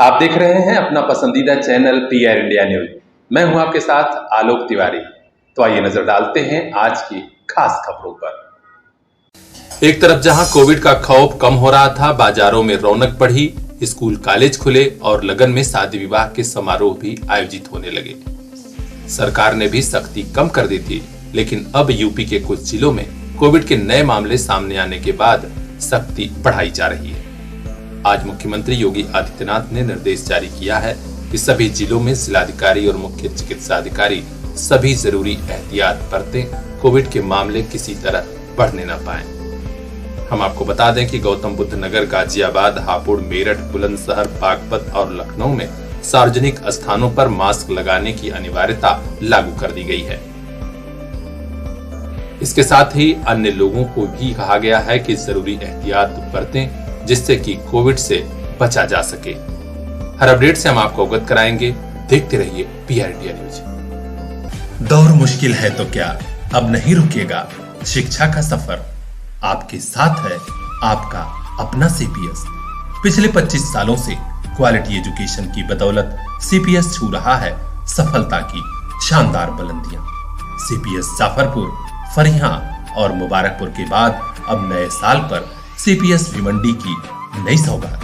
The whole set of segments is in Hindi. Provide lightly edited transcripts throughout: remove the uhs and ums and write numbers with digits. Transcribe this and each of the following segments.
आप देख रहे हैं अपना पसंदीदा चैनल पीआर इंडिया न्यूज। मैं हूं आपके साथ आलोक तिवारी। तो आइए नजर डालते हैं आज की खास खबरों पर। एक तरफ जहां कोविड का खौफ कम हो रहा था, बाजारों में रौनक बढ़ी, स्कूल कॉलेज खुले और लगन में शादी विवाह के समारोह भी आयोजित होने लगे। सरकार ने भी सख्ती कम कर दी थी, लेकिन अब यूपी के कुछ जिलों में कोविड के नए मामले सामने आने के बाद सख्ती बढ़ाई जा रही है। आज मुख्यमंत्री योगी आदित्यनाथ ने निर्देश जारी किया है कि सभी जिलों में जिलाधिकारी और मुख्य चिकित्सा अधिकारी सभी जरूरी एहतियात बरतें, कोविड के मामले किसी तरह बढ़ने न पाएं। हम आपको बता दें कि गौतम बुद्ध नगर, गाजियाबाद, हापुड़, मेरठ, बुलंदशहर, बागपत और लखनऊ में सार्वजनिक स्थानों पर मास्क लगाने की अनिवार्यता लागू कर दी गई है। इसके साथ ही अन्य लोगों को भी कहा गया है कि जरूरी एहतियात बरतें, जिससे कि कोविड से बचा जा सके। हर अपडेट से हम आपको अवगत कराएंगे। देखते रहिए पीआर इंडिया न्यूज। दौर मुश्किल है तो क्या, अब नहीं रुकेगा शिक्षा का सफर। आपके साथ है आपका अपना सीपीएस। पिछले 25 सालों से क्वालिटी एजुकेशन की बदौलत सीपीएस छू रहा है सफलता की शानदार बुलंदियां। सीपीएस जाफरपुर, फरियां और मुबारकपुर के बाद अब नए साल पर सीपीएस भिवंडी की नई सौगात।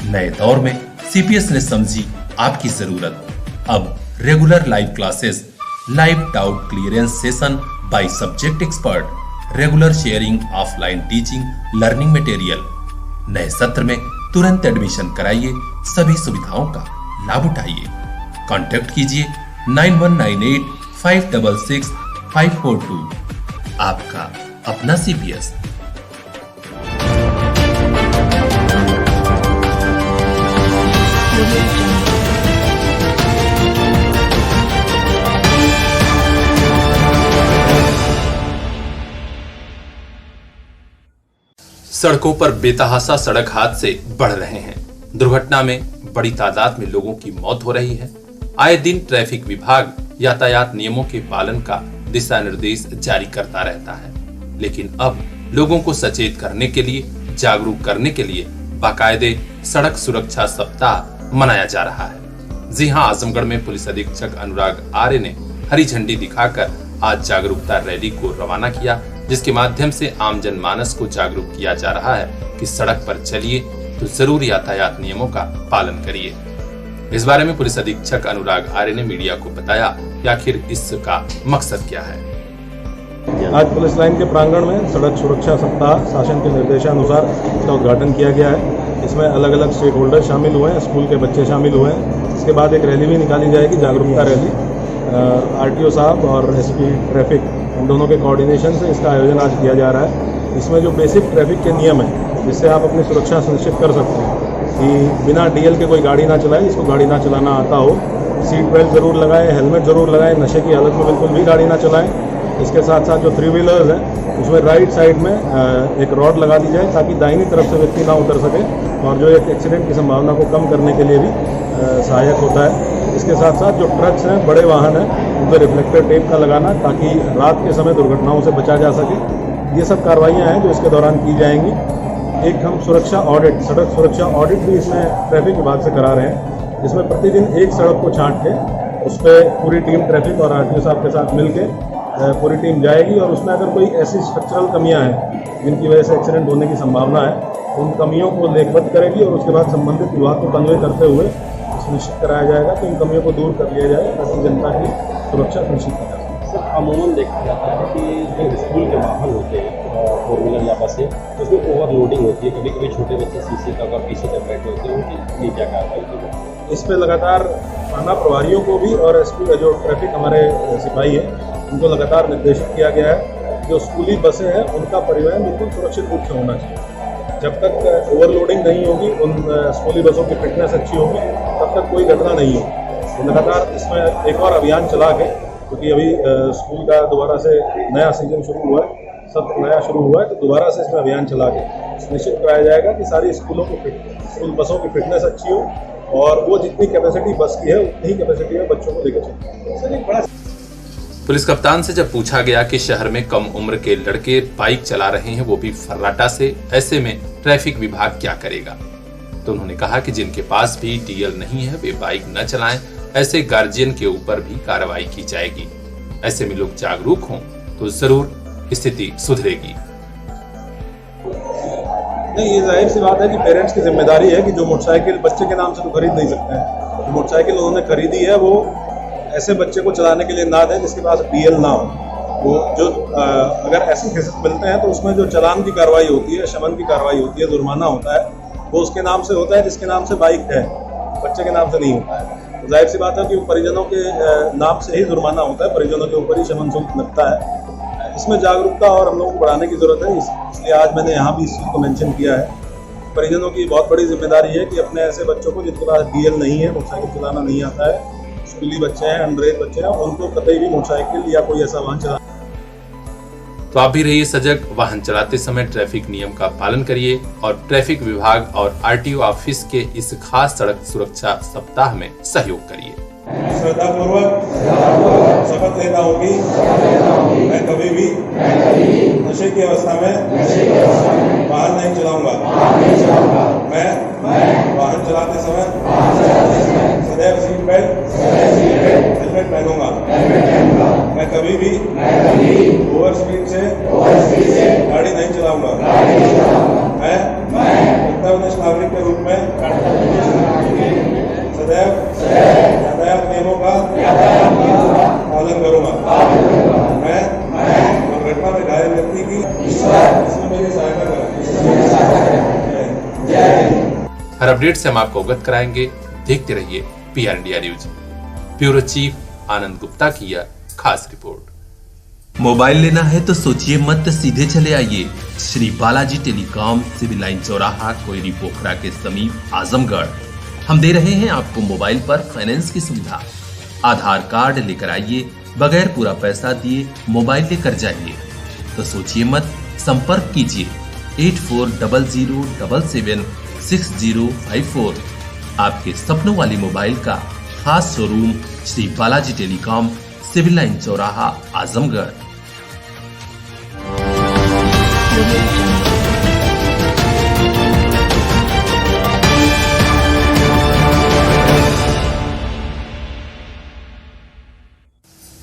नए दौर में सीपीएस ने समझी आपकी जरूरत। अब regular live classes, live doubt clearance session by subject expert, regular sharing, offline teaching, learning material. नए सत्र में तुरंत एडमिशन कराइए, सभी सुविधाओं का लाभ उठाइए। कांटेक्ट कीजिए 9198566542। आपका अपना सीपीएस। सड़कों पर बेतहाशा सड़क हादसे बढ़ रहे हैं। दुर्घटना में बड़ी तादाद में लोगों की मौत हो रही है। आए दिन ट्रैफिक विभाग यातायात नियमों के पालन का दिशा निर्देश जारी करता रहता है, लेकिन अब लोगों को सचेत करने के लिए, जागरूक करने के लिए बाकायदे सड़क सुरक्षा सप्ताह मनाया जा रहा है। जी हां, आजमगढ़ में पुलिस अधीक्षक अनुराग आर्य ने हरी झंडी दिखाकर आज जागरूकता रैली को रवाना किया, जिसके माध्यम से आम जनमानस को जागरूक किया जा रहा है कि सड़क पर चलिए तो जरूर यातायात नियमों का पालन करिए। इस बारे में पुलिस अधीक्षक अनुराग आर्य ने मीडिया को बताया कि आखिर इसका मकसद क्या है। आज पुलिस लाइन के प्रांगण में सड़क सुरक्षा सप्ताह शासन के निर्देशानुसार इसका उद्घाटन किया गया है। इसमें अलग अलग स्टेक होल्डर शामिल हुए हैं, स्कूल के बच्चे शामिल हुए हैं। इसके बाद एक रैली भी निकाली जाएगी, जागरूकता रैली। आरटीओ साहब और एसपी ट्रैफिक, इन दोनों के कोऑर्डिनेशन से इसका आयोजन आज किया जा रहा है। इसमें जो बेसिक ट्रैफिक के नियम हैं, जिससे आप अपनी सुरक्षा सुनिश्चित कर सकते हैं कि बिना डीएल के कोई गाड़ी ना चलाए, जिसको गाड़ी ना चलाना आता हो। सीट बेल्ट जरूर लगाएं, हेलमेट जरूर लगाएं, नशे की हालत में बिल्कुल भी गाड़ी ना चलाएं। इसके साथ साथ जो 3 व्हीलर्स हैं, उसमें राइट साइड में एक रॉड लगा दी जाए ताकि दाहिनी तरफ से व्यक्ति ना उतर सके, और जो एक एक्सीडेंट की संभावना को कम करने के लिए भी सहायक होता है। इसके साथ साथ जो ट्रक्स हैं, बड़े वाहन हैं, उन पर रिफ्लेक्टर टेप का लगाना ताकि रात के समय दुर्घटनाओं से बचा जा सके। ये सब कार्रवाइयाँ हैं जो इसके दौरान की जाएंगी। एक हम सुरक्षा ऑडिट, सड़क सुरक्षा ऑडिट भी इसमें ट्रैफिक विभाग से करा रहे हैं, जिसमें प्रतिदिन एक सड़क को छांट के उस पर पूरी टीम ट्रैफिक और आरटीओ साहब के साथ मिलकर पूरी टीम जाएगी, और उसमें अगर कोई ऐसी स्ट्रक्चरल कमियां हैं जिनकी वजह से एक्सीडेंट होने की संभावना है, उन कमियों को लेखबद्ध करेगी और उसके बाद संबंधित विभाग को कन्वे करते हुए सुनिश्चित कराया जाएगा कि इन कमियों को दूर कर लिया जाए ताकि जनता की सुरक्षा सुनिश्चित की जा सके। सर, अमूमन देखा जाता है कि जो स्कूल के वाहन होते हैं, 4 व्हीलर या बसें, उसमें ओवरलोडिंग होती है। कभी कभी छोटे बच्चे शीशे तक और पीछे तक बैठे होते हैं, उनकी लिए क्या कार्रवाई की जाए? इस पर लगातार थाना प्रभारियों को भी और एसपी जो ट्रैफिक हमारे सिपाही हैं, उनको लगातार निर्देशित किया गया है। जो स्कूली बसें हैं, उनका परिवहन बिल्कुल सुरक्षित रूप से होना चाहिए। जब तक ओवरलोडिंग नहीं होगी, उन स्कूली बसों की फिटनेस अच्छी होगी, तब तक कोई घटना नहीं होगी। तो लगातार इसमें एक और अभियान चला के, क्योंकि अभी स्कूल का दोबारा से नया सीजन शुरू हुआ है, सत्र नया शुरू हुआ है, तो दोबारा से इसमें अभियान चला के सुनिश्चित कराया जाएगा कि सारी स्कूल बसों की फिटनेस अच्छी हो, और वो जितनी कैपेसिटी बस की है उतनी ही कैपेसिटी में बच्चों को लेकर चलें। पुलिस कप्तान से जब पूछा गया कि शहर में कम उम्र के लड़के बाइक चला रहे हैं, वो भी फर्राटा से, ऐसे में ट्रैफिक विभाग क्या करेगा, तो उन्होंने कहा कि जिनके पास भी डीएल नहीं है वे बाइक न चलाएं, ऐसे गार्जियन के ऊपर भी कार्रवाई की जाएगी। ऐसे में लोग जागरूक हों तो जरूर स्थिति सुधरेगी। नहीं, ये जाहिर सी बात है कि पेरेंट्स की जिम्मेदारी है कि जो मोटरसाइकिल बच्चे के नाम से तो खरीद नहीं सकते हैं। जो मोटरसाइकिल उन्होंने खरीदी है वो ऐसे बच्चे को चलाने के लिए ना दें जिसके पास डीएल ना हो। वो जो अगर ऐसे केसेस मिलते हैं तो उसमें जो चालान की कार्रवाई होती है, शमन की कार्रवाई होती है, जुर्माना होता है, वो उसके नाम से होता है जिसके नाम से बाइक है, बच्चे के नाम से नहीं होता है। तो जाहिर सी बात है कि परिजनों के नाम से ही जुर्माना होता है, परिजनों के ऊपर ही शमन शुल्क लगता है। इसमें जागरूकता और हम लोगों को बढ़ाने की ज़रूरत है, इसलिए आज मैंने यहाँ भी इस चीज़ को मेंशन किया है। परिजनों की बहुत बड़ी जिम्मेदारी है कि अपने ऐसे बच्चों को जिनके पास डीएल नहीं है, मोटरसाइकिल चलाना नहीं आता है, स्कूली बच्चे हैं, अंडरएज बच्चे हैं, उनको कतई भी मोटरसाइकिल या कोई ऐसा वाहन चलाना। तो आप भी रहिए सजग, वाहन चलाते समय ट्रैफिक नियम का पालन करिए और ट्रैफिक विभाग और आरटीओ ऑफिस के इस खास सड़क सुरक्षा सप्ताह में सहयोग करिए। श्रद्धापूर्वक शपथ लेता हूँ कि मैं कभी भी नशे की अवस्था में वाहन नहीं चलाऊंगा। मैं वाहन चलाते समय सदैव सीट बेल्ट हेलमेट पहनूंगा। मैं कभी भी ओवर स्पीड से गाड़ी नहीं चलाऊंगा। मैं कर्तव्यनिष्ठ नागरिक के रूप में सदैव यातायात नियमों का पालन करूंगा। मैं दुर्घटना में घायल व्यक्ति की इसमें मेरी सहायता करें। हर अपडेट से हम आपको अवगत कराएंगे। देखते रहिए PR India news. Bureau chief Anand Gupta की यह खास रिपोर्ट। मोबाइल लेना है तो सोचिए मत, सीधे चले आइए Shri Balaji telecom, civil line चौराहा, कोयरी पोखरा के समीप, आजमगढ़। हम दे रहे हैं आपको मोबाइल पर फाइनेंस की सुविधा। आधार कार्ड लेकर आइए, बगैर पूरा पैसा दिए मोबाइल लेकर जाइए। तो सोचिए मत, संपर्क कीजिए 8400776054। आपके सपनों वाली मोबाइल का खास showroom Shri Balaji telecom, civil line चौराहा, आजमगढ़।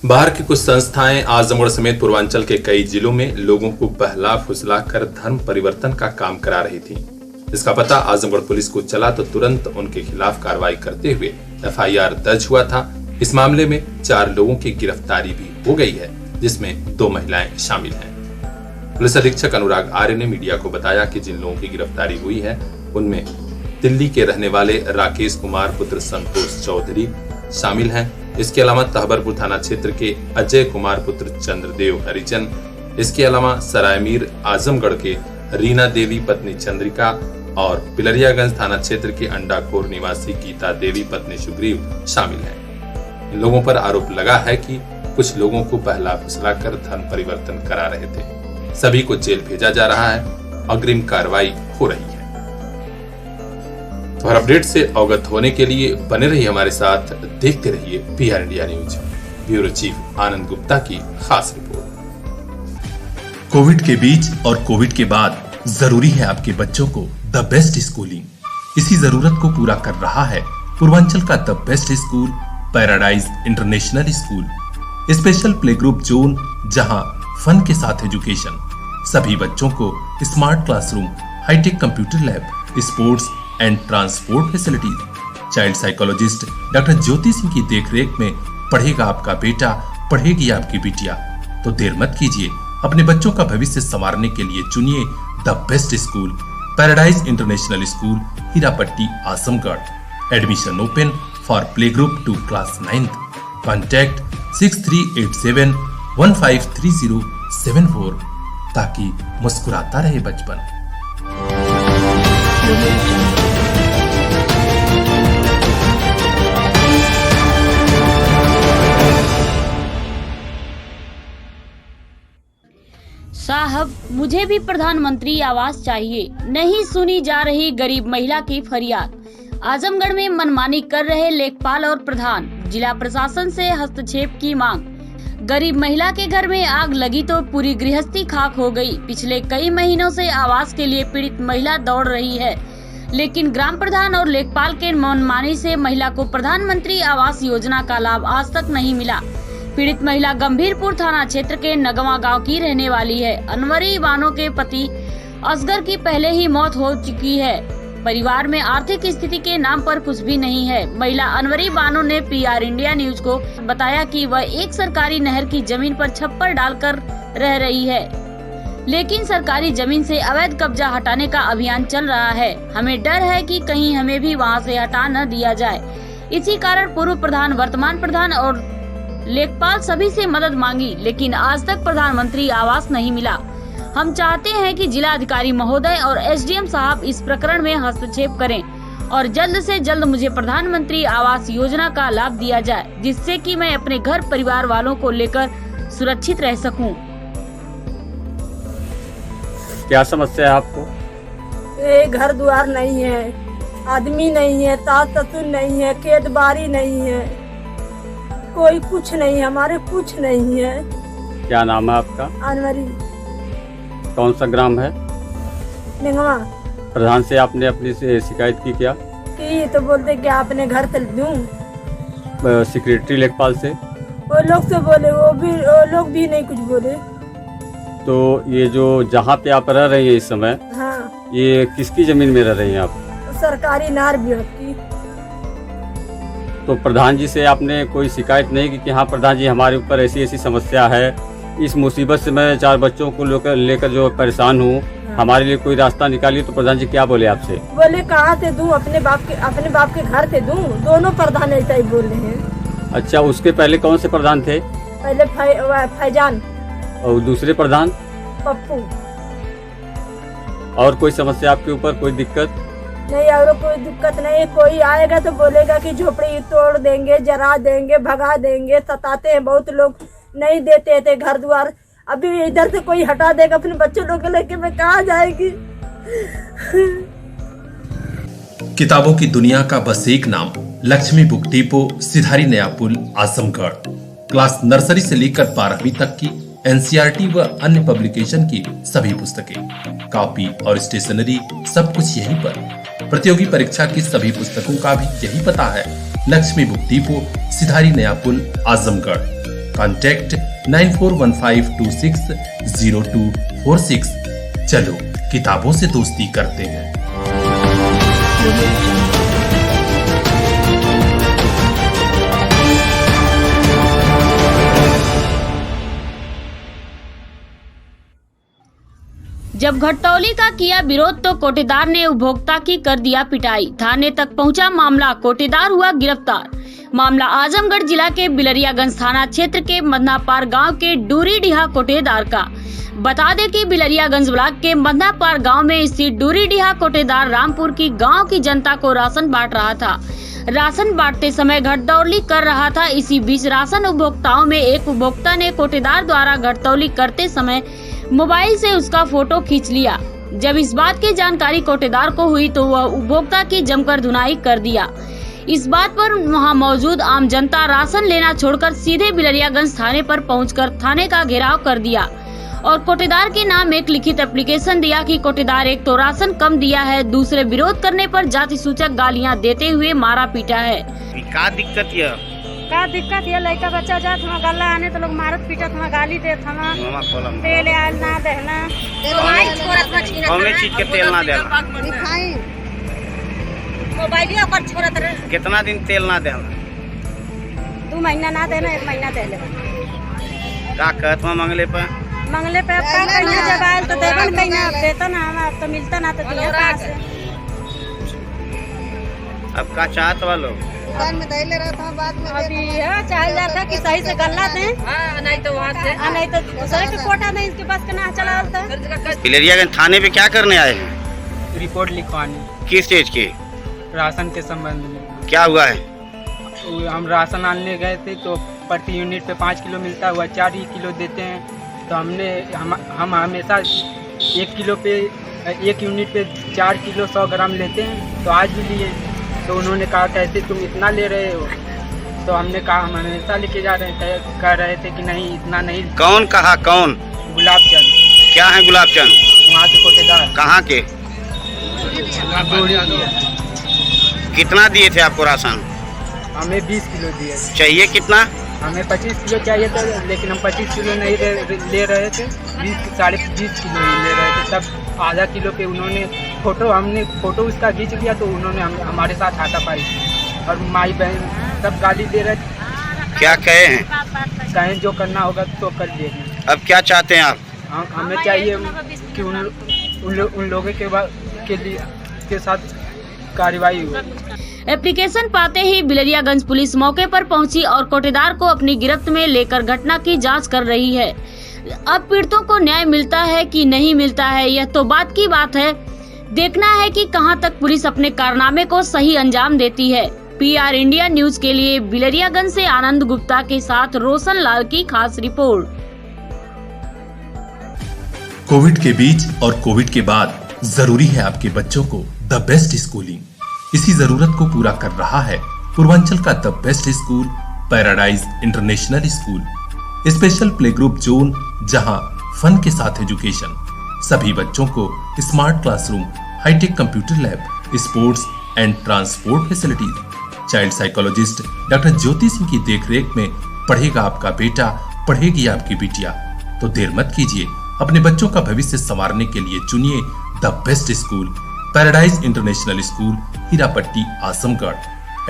बाहर की कुछ संस्थाएं आजमगढ़ समेत पूर्वांचल के कई जिलों में लोगों को बहला फुसला कर धर्म परिवर्तन का काम करा रही थी। इसका पता आजमगढ़ पुलिस को चला तो तुरंत उनके खिलाफ कार्रवाई करते हुए एफआईआर दर्ज हुआ था। इस मामले में 4 लोगों की गिरफ्तारी भी हो गई है, जिसमें 2 महिलाएं शामिल हैं। पुलिस अधीक्षक अनुराग आर्य ने मीडिया को बताया कि जिन लोगों की गिरफ्तारी हुई है उनमें दिल्ली के रहने वाले राकेश कुमार पुत्र संतोष चौधरी शामिल हैं। इसके अलावा तहबरपुर थाना क्षेत्र के अजय कुमार पुत्र चंद्रदेव हरिजन, इसके अलावा सरायमीर आजमगढ़ के रीना देवी पत्नी चंद्रिका और पिलरियागंज थाना क्षेत्र के अंडाखोर निवासी गीता देवी पत्नी सुग्रीव शामिल हैं। इन लोगों पर आरोप लगा है कि कुछ लोगों को बहला फुसला कर धर्म परिवर्तन करा रहे थे। सभी को जेल भेजा जा रहा है, अग्रिम कार्रवाई हो रही है। तो हर अपडेट से अवगत होने के लिए बने रहिए हमारे साथ, देखते रहिए PR India news. Bureau chief Anand Gupta की खास रिपोर्ट। कोविड के बीच और कोविड के बाद जरूरी है आपके बच्चों को द बेस्ट स्कूलिंग। इसी जरूरत को पूरा कर रहा है पूर्वांचल का the best school, Paradise International school. Special play group zone, जहां फन के साथ एजुकेशन, सभी बच्चों को smart classroom, hitech computer lab, sports and transport facilities. Child psychologist doctor Jyoti Singh की देखरेख में पढ़ेगा आपका बेटा, पढ़ेगी आपकी बिटिया। तो देर मत कीजिए, अपने बच्चों का भविष्य संवारने के लिए चुनिए the best school, Paradise International School, Hirapatti, Azamgarh. Admission open for play group to class 9th। Contact 6387 153074, ताकि मुस्कुराता रहे बचपन। साहब, मुझे भी प्रधानमंत्री आवास चाहिए। नहीं सुनी जा रही गरीब महिला की फरियाद। आजमगढ़ में मनमानी कर रहे लेखपाल और प्रधान, जिला प्रशासन से हस्तक्षेप की मांग। गरीब महिला के घर में आग लगी तो पूरी गृहस्थी खाक हो गई। पिछले कई महीनों से आवास के लिए पीड़ित महिला दौड़ रही है, लेकिन ग्राम प्रधान और लेखपाल के मनमानी से महिला को प्रधानमंत्री आवास योजना का लाभ आज तक नहीं मिला। पीड़ित महिला गंभीरपुर थाना क्षेत्र के नगवा गांव की रहने वाली है। अनवरी बानो के पति असगर की पहले ही मौत हो चुकी है। परिवार में आर्थिक स्थिति के नाम पर कुछ भी नहीं है। महिला अनवरी बानो ने PR इंडिया न्यूज को बताया कि वह एक सरकारी नहर की जमीन पर छप्पर डालकर रह रही है, लेकिन सरकारी जमीन से अवैध कब्जा हटाने का अभियान चल रहा है। हमें डर है कि कहीं हमें भी वहां से हटा न दिया जाए। इसी कारण पूर्व प्रधान, वर्तमान प्रधान और लेखपाल सभी से मदद मांगी, लेकिन आज तक प्रधानमंत्री आवास नहीं मिला। हम चाहते हैं कि जिला अधिकारी महोदय और SDM साहब इस प्रकरण में हस्तक्षेप करें और जल्द से जल्द मुझे प्रधानमंत्री आवास योजना का लाभ दिया जाए, जिससे कि मैं अपने घर परिवार वालों को लेकर सुरक्षित रह सकूं। क्या समस्या है आपको? ये घर द्वार नहीं है, आदमी नहीं है, सास ससुर नहीं है, खेत बाड़ी नहीं है, कोई कुछ नहीं है, हमारे कुछ नहीं है। क्या नाम है आपका? अनवरी। कौन सा ग्राम है? निगमा। प्रधान से आपने अपनी शिकायत की क्या? कि तो बोलते क्या अपने घर से दूं। सेक्रेटरी लेखपाल से? वो लोग से बोले, वो लोग भी नहीं कुछ बोले। तो ये जो जहाँ पे आप रह रही हैं इस समय, हाँ, ये किसकी जमीन में रह रही हैं आप? सरकारी नार विभाग की। तो प्रधान जी से आपने कोई शिकायत नहीं की कि हाँ प्रधान जी हमारे ऊपर ऐसी ऐसी समस्या है, इस मुसीबत से मैं 4 बच्चों को लेकर जो परेशान हूँ, हमारे लिए कोई रास्ता निकालिए। तो प्रधान जी क्या बोले आपसे? बोले कहाँ से दूं, अपने बाप के घर से दूं। दोनों प्रधान ऐसा ही बोल रहे हैं। अच्छा, उसके पहले कौन से प्रधान थे? पहले फैजान और दूसरे प्रधान? पप्पू। और कोई समस्या आपके ऊपर, कोई दिक्कत? नहीं, और कोई दिक्कत नहीं। कोई आएगा तो बोलेगा कि झोपड़ी तोड़ देंगे, जरा देंगे, भगा देंगे। सताते हैं बहुत लोग, नहीं देते थे घर द्वार। अभी इधर से कोई हटा देगा अपने बच्चों लोग लेके, मैं कहाँ जाएगी? किताबों की दुनिया का बस एक नाम, लक्ष्मी बुक डिपो, सिधारी नया पुल, आजमगढ़। क्लास नर्सरी से लेकर 12वीं तक की NCERT व अन्य पब्लिकेशन की सभी पुस्तकें, कॉपी और स्टेशनरी सब कुछ यहीं पर। प्रतियोगी परीक्षा की सभी पुस्तकों का भी यही पता है। लक्ष्मी बुक डिपो, सिधारी नया पुल, आजमगढ़। कॉन्टैक्ट 9415260246। चलो किताबों से दोस्ती करते हैं। जब घटतौली का किया विरोध तो कोटेदार ने उपभोक्ता की कर दिया पिटाई। थाने तक पहुंचा मामला, कोटेदार हुआ गिरफ्तार। मामला आजमगढ़ जिला के बिलरियागंज थाना क्षेत्र के मदनापार गांव के डूरीडीहा कोटेदार का। बता दें कि बिलरियागंज ब्लॉक के मदनापार गांव में स्थित डूरीडीहा कोटेदार रामपुर की गांव की जनता को राशन बांट रहा था। राशन बांटते समय घटतौली कर रहा था। इसी बीच राशन उपभोक्ताओं में एक उपभोक्ता ने कोटेदार द्वारा घटतौली करते समय मोबाइल से उसका फोटो खींच लिया। जब इस बात की जानकारी कोटेदार को हुई तो वह उपभोक्ता की जमकर धुनाई कर दिया। इस बात पर वहां मौजूद आम जनता राशन लेना छोड़कर सीधे बिलरियागंज थाने पर पहुंचकर थाने का घेराव कर दिया और कोटेदार के नाम एक लिखित एप्लीकेशन दिया कि कोटेदार एक तो राशन कम दिया है, दूसरे विरोध करने पर जाति सूचक गालियां देते हुए मारा पीटा है। का दिक्कत ये लड़का बच्चा जात हमारा गला आने तो लोग मारत पीटत हमारा गाली देत हमारा तेल आयल ना देना कौन चीज के तेल ना देना मोबाइलिया पर छोड़त रहे। कितना दिन तेल ना देना? 2 महीना ना देना, 1 महीना दे ले। का कहत में मंगले पे का कहना जब आयल तो देवन कहना देता ना, हम अब तो मिलता ना तो दिया कहां से। अब का चाहत वालो दुकान में दे ले रहा था, बाद में अभी है चाह जाता कि सही से गल्ला दें, नहीं तो वहां से नहीं तो दूसरे के कोटा नहीं, इसके पास के ना चला होता। बिलरियागंज थाने पे क्या करने आए हैं? रिपोर्ट लिखवाने। किस चीज की? राशन के संबंध में। क्या हुआ है? हम राशन आने गए थे तो प्रति यूनिट पे 5 किलो मिलता हुआ 4 ही किलो देते हैं, तो हम हमेशा 1 किलो पे 1 यूनिट पे 4 किलो 100 ग्राम लेते हैं। तो आज भी लिए तो उन्होंने कहा कैसे तुम इतना ले रहे हो, तो हमने कहा हम हमेशा लेके जा रहे थे, कह रहे थे कि नहीं इतना नहीं। कौन कहा? कौन? गुलाब चंद। क्या है गुलाब चंद? वहाँ के कोटेदार। कहाँ के? जोड़ी दिया। कितना दिए थे आपको राशन? हमें 20 किलो दिए। चाहिए कितना? हमें 25 किलो चाहिए था, लेकिन हम 25 किलो नहीं ले रहे थे, 20-20 किलो ही ले रहे थे। तब आधा किलो पे उन्होंने हमने फोटो उसका खींच लिया, तो उन्होंने हमारे साथ हाथापाई और माई बहन सब गाली दे रहे थे। क्या कहे हैं? कहें जो करना होगा तो कर लेंगे। अब क्या चाहते हैं आप? हमें चाहिए कि उन लोगों के साथ कार्रवाई हो। एप्लीकेशन पाते ही बिलरियागंज पुलिस मौके पर पहुंची और कोटेदार को अपनी गिरफ्त में लेकर घटना की जांच कर रही है। अब पीड़ितों को न्याय मिलता है कि नहीं मिलता है, यह तो बात की बात है। देखना है कि कहां तक पुलिस अपने कारनामे को सही अंजाम देती है। PR इंडिया न्यूज के लिए बिलरियागंज से आनंद गुप्ता के साथ रोशन लाल की खास रिपोर्ट। कोविड के बीच और कोविड के बाद जरूरी है आपके बच्चों को द बेस्ट स्कूलिंग। इसी जरूरत को पूरा कर रहा है पूर्वांचल का the best school Paradise International school. Special play group zone, जहां फन के साथ एजुकेशन, सभी बच्चों को smart classroom, hitech computer lab, sports and transport facilities. Child psychologist doctor Jyoti Singh की देखरेख में पढ़ेगा आपका बेटा, पढ़ेगी आपकी बिटिया। तो देर मत कीजिए, अपने बच्चों का भविष्य संवारने के लिए चुनिए the best school Paradise International School, Hirapatti, Azamgarh.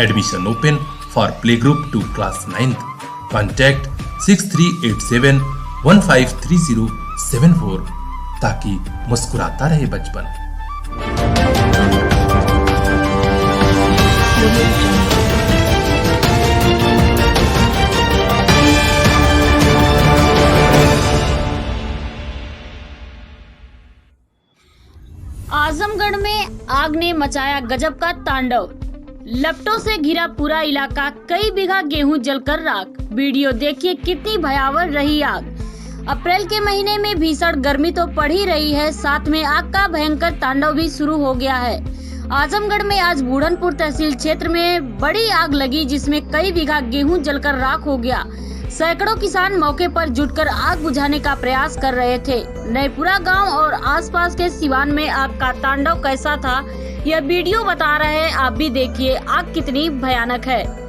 Admission open for play group to class 9th। Contact 6387153074 ताकि मुस्कुराता रहे बचपन। आजमगढ़ में आग ने मचाया गजब का तांडव। लपटों से घिरा पूरा इलाका, कई बीघा गेहूं जलकर राख। वीडियो देखिए कितनी भयावह रही आग। अप्रैल के महीने में भीषण गर्मी तो पड़ ही रही है, साथ में आग का भयंकर तांडव भी शुरू हो गया है। आजमगढ़ में आज बूढ़नपुर तहसील क्षेत्र में बड़ी आग लगी, जिसमें कई बीघा गेहूं जलकर राख हो गया। सैकड़ों किसान मौके पर जुटकर आग बुझाने का प्रयास कर रहे थे। नयपुरा गांव और आसपास के सिवान में आग का तांडव कैसा था, यह वीडियो बता रहे हैं। आप भी देखिए आग कितनी भयानक है।